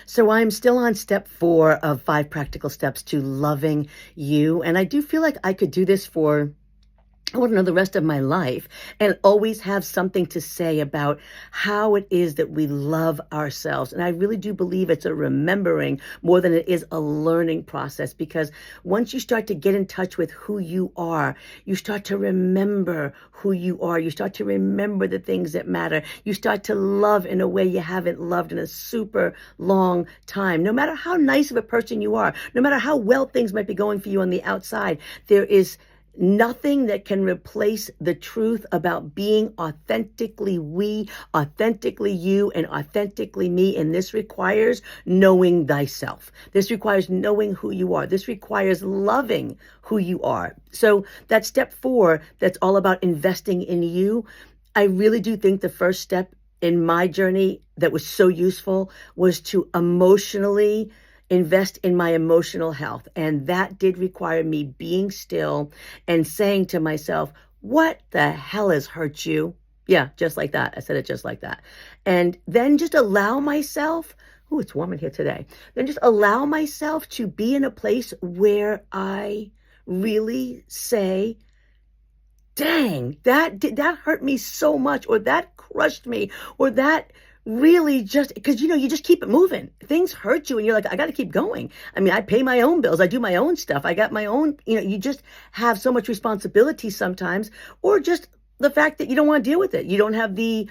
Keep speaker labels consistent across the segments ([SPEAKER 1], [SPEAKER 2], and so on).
[SPEAKER 1] So I'm still on step 4 of 5 practical steps to loving you. And I do feel like I could do this for, I want to know, the rest of my life, and always have something to say about how it is that we love ourselves. And I really do believe it's a remembering more than it is a learning process, because once you start to get in touch with who you are, you start to remember who you are. You start to remember the things that matter. You start to love in a way you haven't loved in a super long time. No matter how nice of a person you are, no matter how well things might be going for you on the outside, there is nothing that can replace the truth about being authentically we, authentically you, and authentically me. And this requires knowing thyself. This requires knowing who you are. This requires loving who you are. So that step 4, that's all about investing in you. I really do think the first step in my journey that was so useful was to emotionally invest in my emotional health. And that did require me being still and saying to myself, what the hell has hurt you? Yeah, just like that. I said it just like that. And then just allow myself, oh, it's warm in here today. Then just allow myself to be in a place where I really say, dang, that hurt me so much, or that crushed me, or that really just, because you just keep it moving. Things hurt you and you're like, I got to keep going. I mean, I pay my own bills. I do my own stuff. I got my own, you just have so much responsibility sometimes, or just the fact that you don't want to deal with it. You don't have the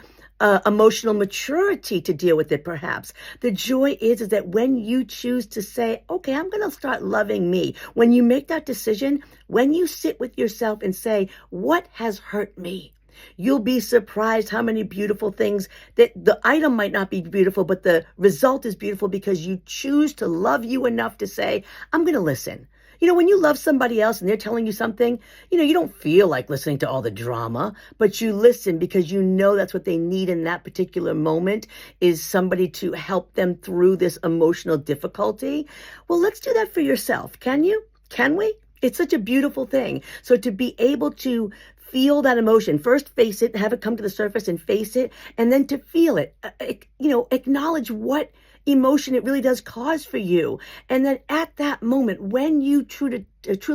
[SPEAKER 1] emotional maturity to deal with it, perhaps. The joy is that when you choose to say, okay, I'm going to start loving me, when you make that decision, when you sit with yourself and say, what has hurt me? You'll be surprised how many beautiful things, that the item might not be beautiful, but the result is beautiful, because you choose to love you enough to say, I'm going to listen. When you love somebody else and they're telling you something, you don't feel like listening to all the drama, but you listen because you know that's what they need in that particular moment, is somebody to help them through this emotional difficulty. Well, let's do that for yourself. Can you? Can we? It's such a beautiful thing. So to be able to feel that emotion, first face it, have it come to the surface and face it, and then to feel it, acknowledge what emotion it really does cause for you. And then at that moment, when you truly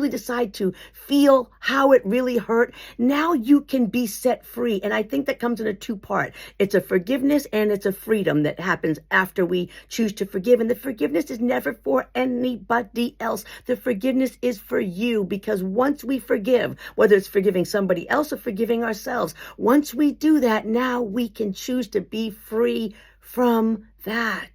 [SPEAKER 1] decide to feel how it really hurt, now you can be set free. And I think that comes in a 2-part. It's a forgiveness and it's a freedom that happens after we choose to forgive. And the forgiveness is never for anybody else. The forgiveness is for you, because once we forgive, whether it's forgiving somebody else or forgiving ourselves, once we do that, now we can choose to be free from that.